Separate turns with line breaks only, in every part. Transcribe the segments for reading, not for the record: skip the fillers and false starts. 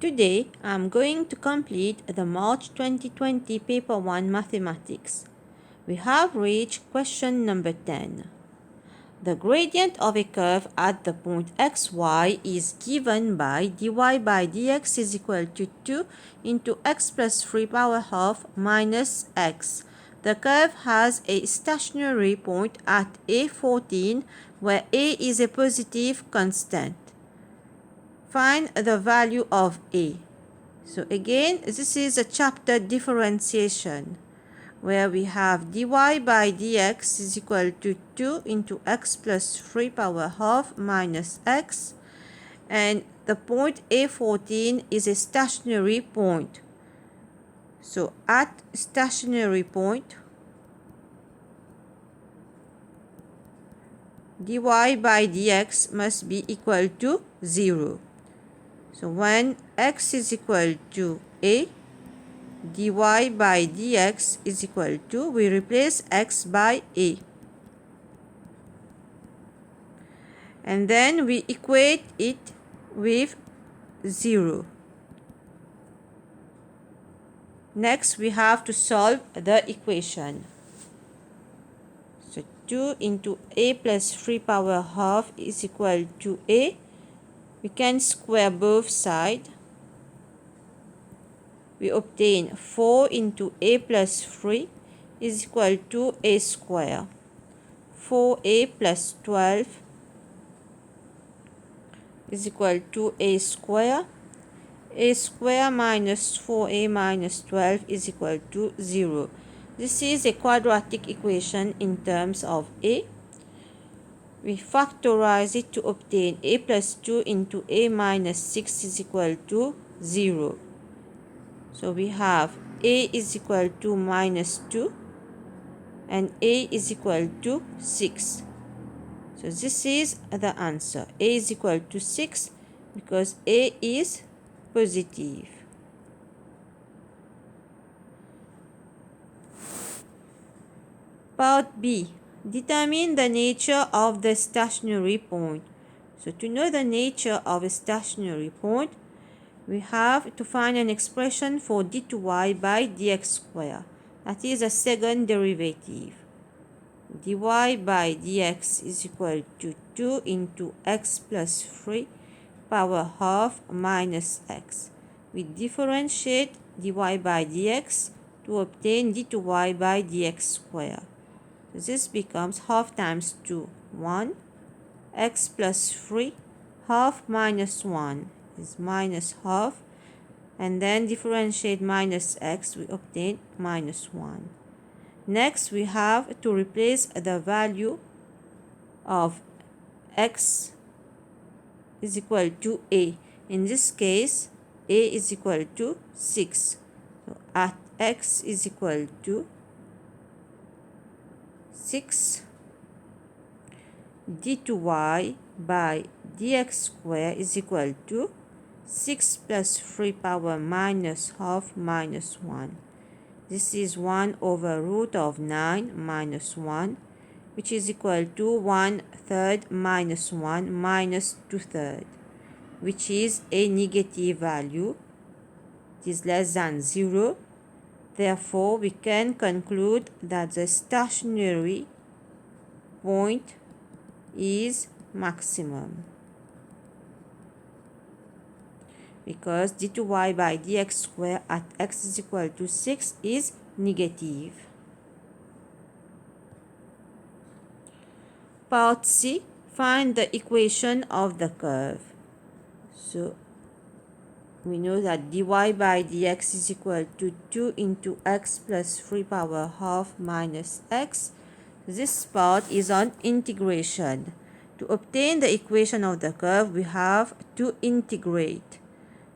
Today, I'm going to complete the March 2020 Paper 1 Mathematics. We have reached question number 10. The gradient of a curve at the point xy is given by dy by dx is equal to 2 into x plus 3 power half minus x. The curve has a stationary point at a14 where a is a positive constant. Find the value of a. So again, this is a chapter differentiation where we have dy by dx is equal to 2 into x plus 3 power half minus x, and the point a14 is a stationary point. So at stationary point, dy by dx must be equal to 0. So when x is equal to a, dy by dx is equal to, we replace x by a. And then we equate it with 0. Next, we have to solve the equation. So 2 into a plus 3 power half is equal to a. We can square both sides. We obtain 4 into a plus 3 is equal to a square. 4a plus 12 is equal to a square. A square minus 4a minus 12 is equal to 0. This is a quadratic equation in terms of a. We factorize it to obtain a plus 2 into a minus 6 is equal to 0. So we have a is equal to minus 2 and a is equal to 6. So this is the answer. A is equal to 6 because a is positive. Part B. Determine the nature of the stationary point. So to know the nature of a stationary point, we have to find an expression for d2y by dx squared. That is a second derivative. dy by dx is equal to 2 into x plus 3 power half minus x. We differentiate dy by dx to obtain d2y by dx squared. So this becomes half times 2, 1, x plus 3, half minus 1 is minus half, and then differentiate minus x, we obtain minus 1. Next, we have to replace the value of x is equal to a. In this case, a is equal to 6. So at x is equal to 6, d2y by dx squared is equal to 6 plus 3 power minus half minus 1. This is 1 over root of 9 minus 1, which is equal to 1/3 minus 1 minus 2/3, which is a negative value. It is less than 0. Therefore, we can conclude that the stationary point is maximum, because d2y by dx squared at x is equal to 6 is negative. Part C. Find the equation of the curve. So we know that dy by dx is equal to 2 into x plus 3 power half minus x. This part is on integration. To obtain the equation of the curve, we have to integrate.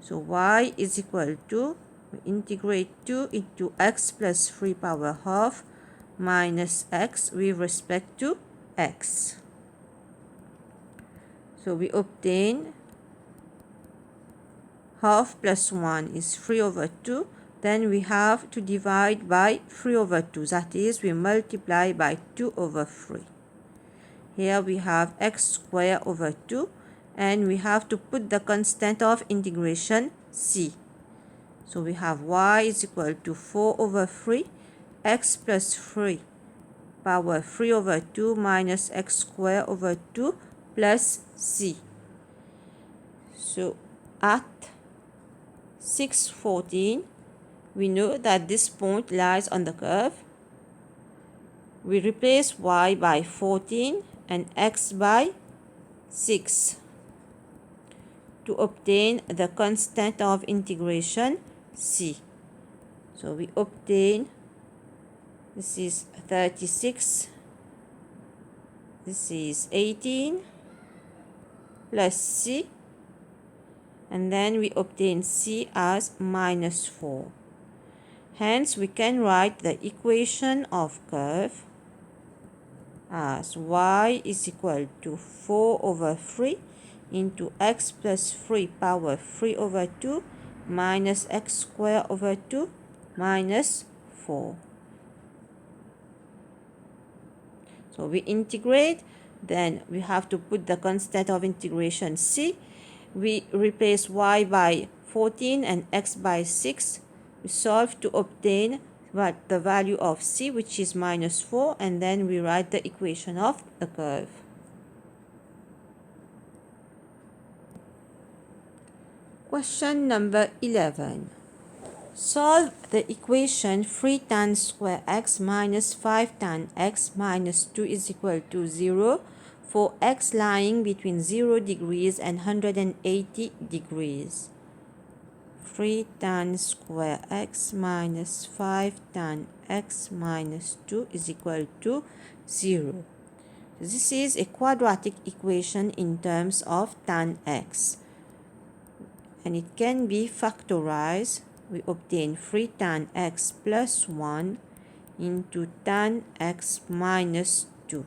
So y is equal to, we integrate 2 into x plus 3 power half minus x with respect to x. So we obtain half plus 1 is 3 over 2. Then we have to divide by 3 over 2. That is, we multiply by 2 over 3. Here we have x squared over 2. And we have to put the constant of integration c. So we have y is equal to 4 over 3 x plus 3 power 3 over 2 minus x squared over 2 plus c. So at 6:14, we know that this point lies on the curve. We replace y by 14 and x by 6 to obtain the constant of integration c. So we obtain, this is 36, this is 18 plus c, and then we obtain c as minus 4. Hence, we can write the equation of curve as y is equal to 4 over 3 into x plus 3 power 3 over 2 minus x squared over 2 minus 4. So we integrate, then we have to put the constant of integration c. We replace y by 14 and x by 6. We solve to obtain the value of c, which is minus 4, and then we write the equation of the curve. Question number 11. Solve the equation 3 tan square x minus 5 tan x minus 2 is equal to 0 for x lying between 0 degrees and 180 degrees. 3 tan square x minus 5 tan x minus 2 is equal to 0. This is a quadratic equation in terms of tan x, and it can be factorized. We obtain 3 tan x plus 1 into tan x minus 2.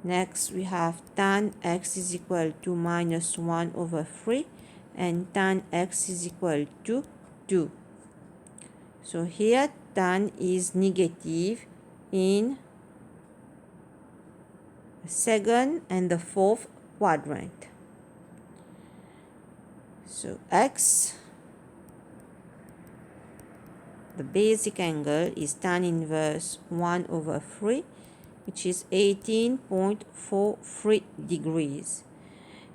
Next, we have tan x is equal to minus 1 over 3, and tan x is equal to 2. So here tan is negative in the second and the fourth quadrant. So x, the basic angle, is tan inverse 1 over 3, which is 18.43 degrees.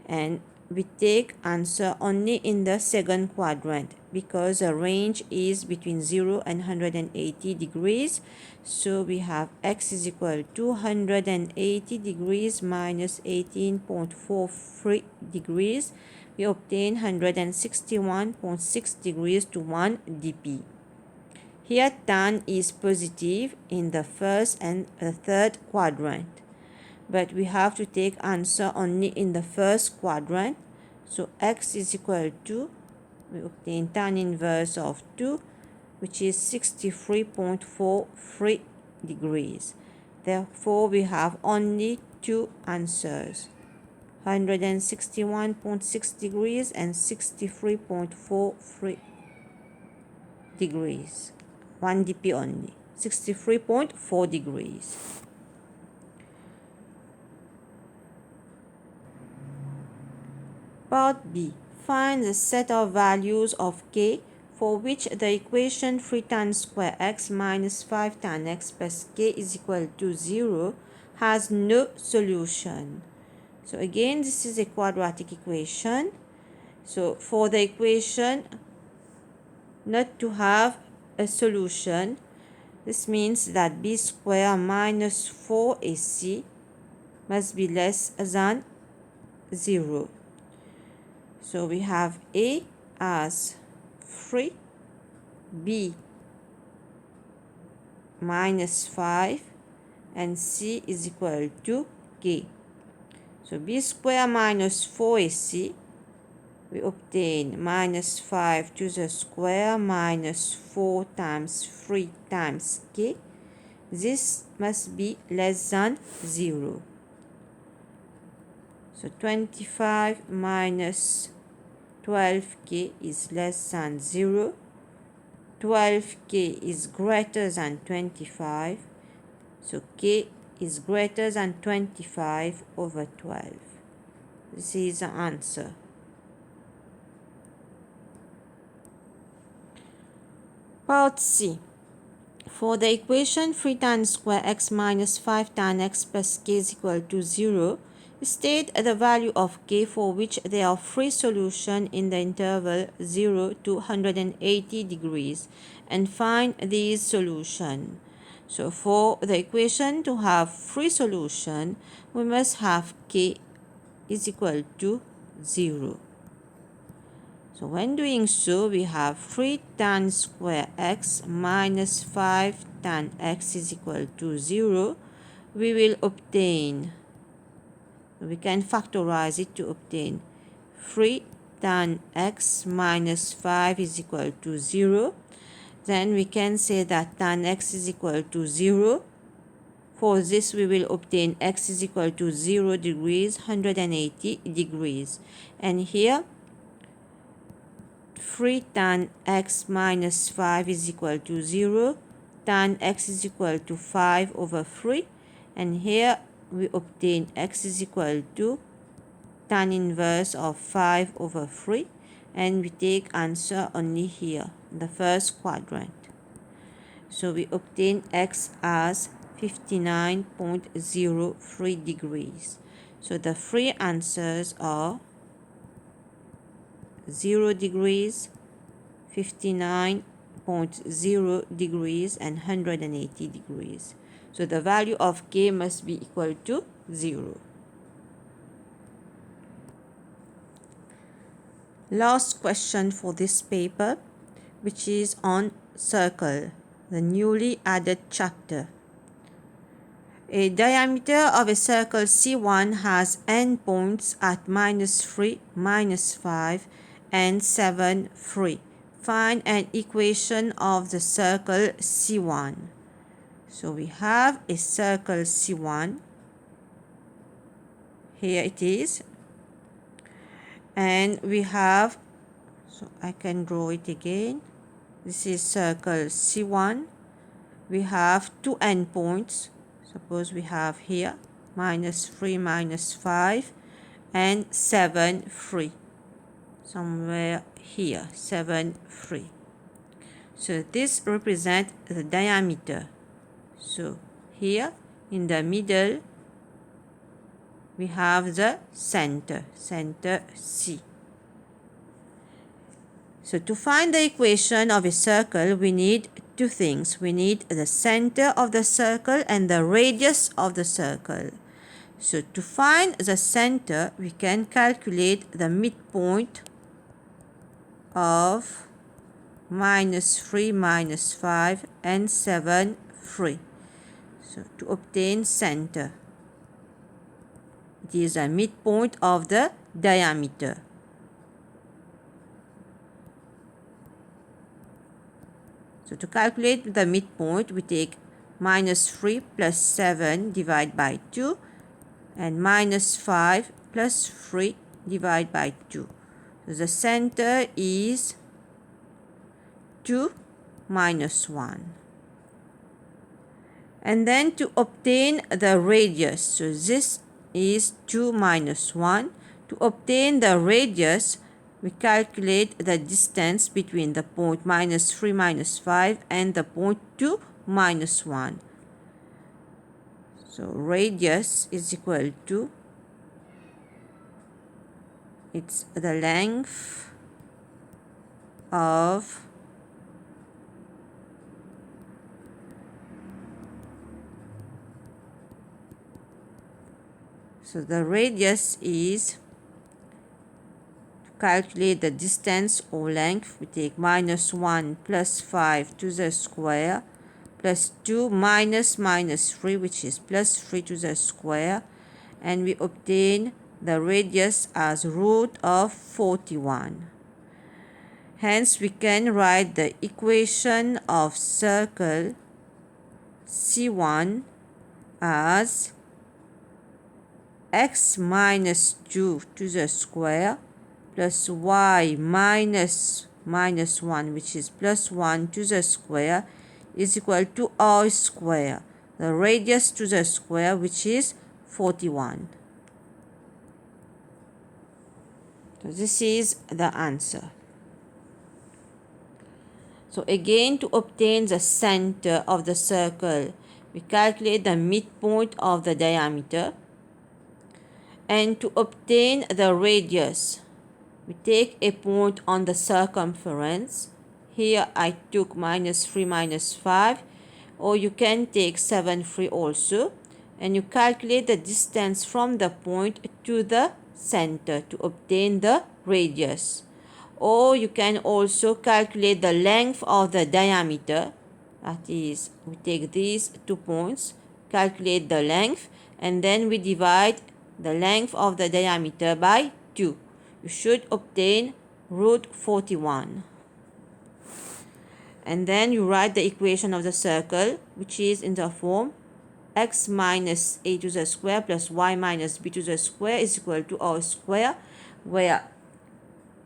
And we take answer only in the second quadrant because the range is between 0 and 180 degrees. So we have x is equal to 180 degrees minus 18.43 degrees. We obtain 161.6 degrees to 1 dp. Here tan is positive in the first and the third quadrant, but we have to take answer only in the first quadrant. So x is equal to, we obtain tan inverse of 2, which is 63.43 degrees. Therefore, we have only two answers, 161.6 degrees and 63.43 degrees. 1 dp only, 63.4 degrees. Part B. Find the set of values of k for which the equation 3 tan square x minus 5 tan x plus k is equal to 0 has no solution. So again, this is a quadratic equation. So for the equation not to have a solution, this means that b square minus 4ac must be less than 0. So we have a as 3, b minus 5, and c is equal to k. So b square minus 4ac, we obtain minus 5 to the square minus 4 times 3 times k. This must be less than 0. So 25 minus 12k is less than 0. 12k is greater than 25. So k is greater than 25 over 12. This is the answer. Part C. For the equation 3 tan square x minus 5 tan x plus k is equal to 0, state the value of k for which there are three solutions in the interval 0 to 180 degrees and find these solutions. So for the equation to have three solutions, we must have k is equal to 0. So when doing so, we have 3 tan square x minus 5 tan x is equal to 0. We will obtain, we can factorize it to obtain 3 tan x minus 5 is equal to 0. Then we can say that tan x is equal to 0. For this, we will obtain x is equal to 0 degrees, 180 degrees. And here, 3 tan x minus 5 is equal to 0. Tan x is equal to 5 over 3. And here we obtain x is equal to tan inverse of 5 over 3. And we take answer only here, the first quadrant. So we obtain x as 59.03 degrees. So the three answers are 0 degrees, 59.0 degrees, and 180 degrees. So the value of k must be equal to 0. Last question for this paper, which is on circle, the newly added chapter. A diameter of a circle C1 has n points at -3, -5, and 7, 3. Find an equation of the circle C1. So we have a circle C1. Here it is. And we have, so I can draw it again. This is circle C1. We have two endpoints. Suppose we have here -3, -5, and 7, 3. Somewhere here, 7, 3. So this represents the diameter. So here in the middle, we have the center C. So to find the equation of a circle, we need two things. We need the center of the circle and the radius of the circle. So to find the center, we can calculate the midpoint of -3, -5, and 7, 3. So to obtain center, it is a midpoint of the diameter. So to calculate the midpoint, we take -3 plus 7 divided by 2 and -5 plus 3 divided by 2. So the center is 2 minus 1. And then to obtain the radius, so this is 2 minus 1. To obtain the radius, we calculate the distance between the point -3, -5 and the point 2, -1. So radius is equal to, it's the length of so the radius is, to calculate the distance or length, we take -1 plus 5 to the square plus 2 minus -3, which is plus 3 to the square, and we obtain the radius as root of 41. Hence, we can write the equation of circle C1 as x minus 2 to the square plus y minus -1, which is plus 1 to the square, is equal to r square, the radius to the square, which is 41. So this is the answer. So again, to obtain the center of the circle, we calculate the midpoint of the diameter. And to obtain the radius, we take a point on the circumference. Here I took -3 -5, or you can take 7 3 also. And you calculate the distance from the point to the center to obtain the radius. Or you can also calculate the length of the diameter. That is, we take these 2 points, calculate the length, and then we divide the length of the diameter by 2. You should obtain root 41. And then you write the equation of the circle, which is in the form x minus a to the square plus y minus b to the square is equal to r square, where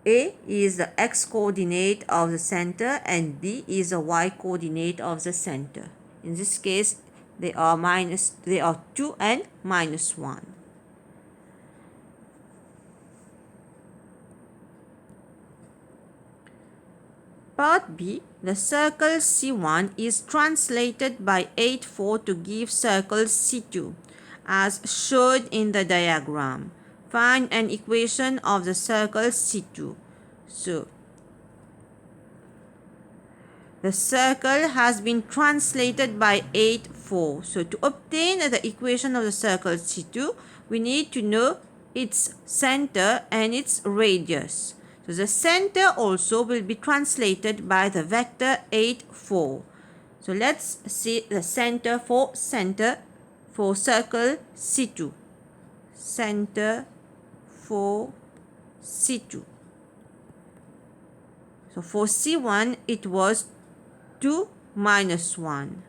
a is the x coordinate of the center and b is the y coordinate of the center. In this case, they are 2 and -1. Part B, the circle C1 is translated by 8 4 to give circle C2 as shown in the diagram. Find an equation of the circle C2. So, the circle has been translated by 8 4. So, to obtain the equation of the circle C2, we need to know its center and its radius. So the center also will be translated by the vector 8 4. So let's see the center for circle C2. Center for C2. So for C1 it was 2 -1.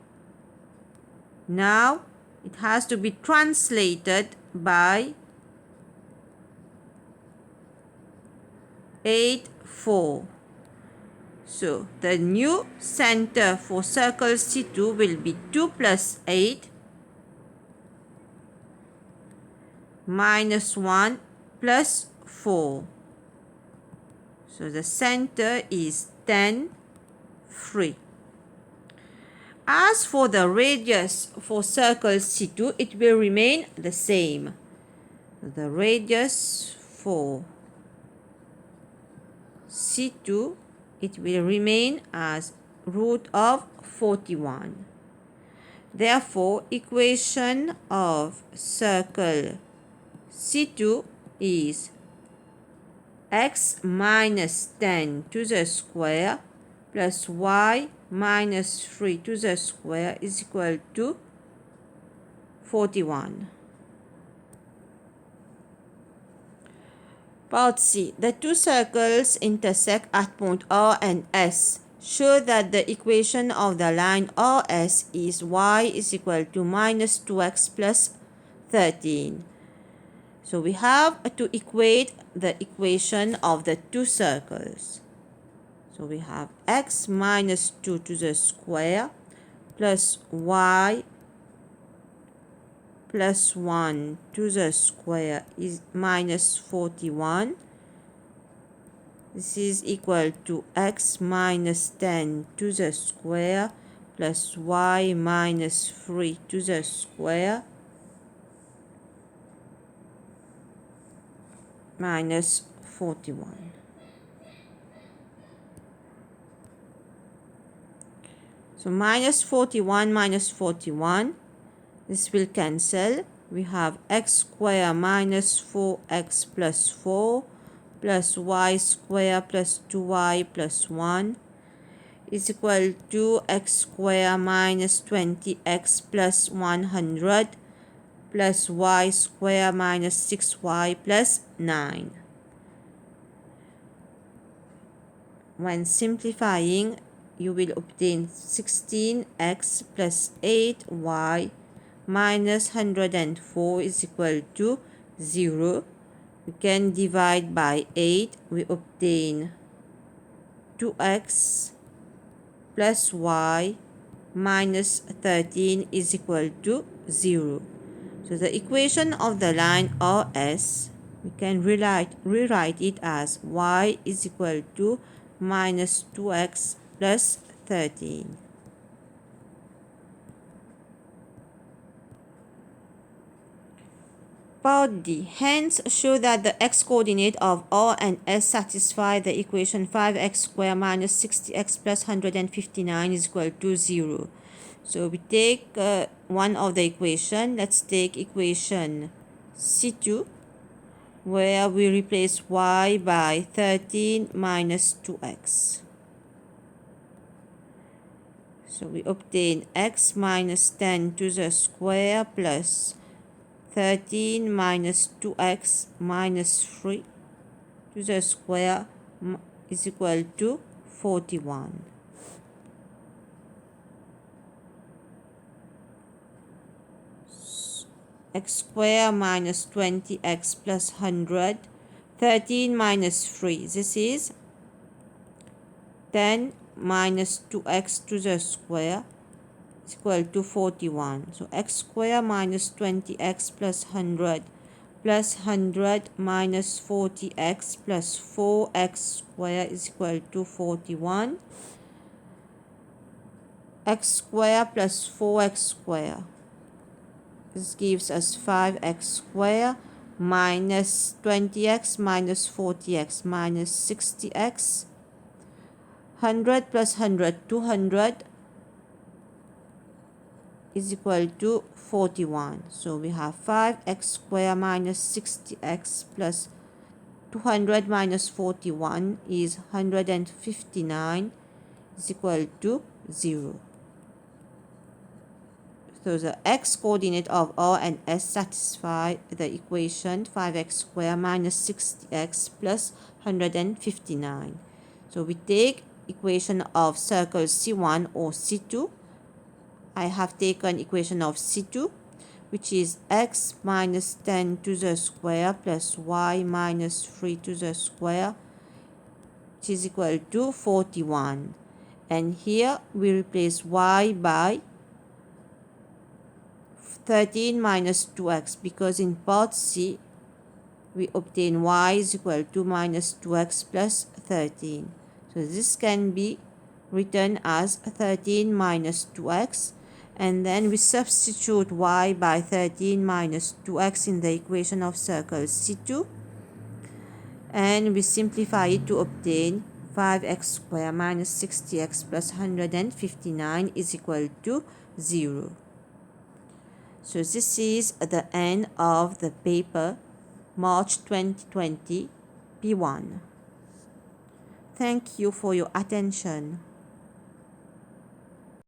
Now it has to be translated by 8 4. So the new center for circle C2 will be 2 plus 8 minus 1 plus 4. So the center is 10 3. As for the radius for circle C2, it will remain the same. The radius for C2, it will remain as root of 41. Therefore, equation of circle C2 is x minus 10 to the square plus y minus 3 to the square is equal to 41. Part C. The two circles intersect at point R and S. Show that the equation of the line RS is y is equal to minus 2x plus 13. So we have to equate the equation of the two circles. So we have x minus 2 to the square plus y plus 1 to the square is minus 41. This is equal to x minus 10 to the square plus y minus 3 to the square minus 41. So minus 41 minus 41. This will cancel. We have x square minus 4x plus 4 plus y square plus 2y plus 1 is equal to x square minus 20x plus 100 plus y square minus 6y plus 9. When simplifying, you will obtain 16x plus 8y minus 104 is equal to 0. We can divide by 8. We obtain 2x plus y minus 13 is equal to 0. So the equation of the line RS, we can rewrite it as y is equal to minus 2x plus 13. Part D. Hence, show that the x-coordinate of R and S satisfy the equation 5x squared minus 60x plus 159 is equal to 0. So we take one of the equation. Let's take equation C2, where we replace y by 13 minus 2x. So we obtain x minus 10 to the square plus 13 minus 2x minus 3 to the square is equal to 41. X squared minus 20x plus 100. 13 minus 3. This is 10 minus 2x to the square is equal to 41. So x squared minus 20x plus 100 plus 100 minus 40x plus 4x squared is equal to 41. X squared plus 4x squared. This gives us 5x squared minus 20x minus 40x minus 60x. 100 plus 100, 200 is equal to 41. So we have 5x squared minus 60x plus 200 minus 41 is 159 is equal to 0. So the x-coordinate of R and S satisfy the equation 5x squared minus 60x plus 159. So we take equation of circle C1 or C2. I have taken equation of C2, which is x minus 10 to the square plus y minus 3 to the square, which is equal to 41. And here we replace y by 13 minus 2x, because in part C we obtain y is equal to minus 2x plus 13. So this can be written as 13 minus 2x, and then we substitute y by 13 minus 2x in the equation of circle C2, and we simplify it to obtain 5x squared minus 60x plus 159 is equal to 0. So this is the end of the paper, March 2020, P1. Thank you for your attention.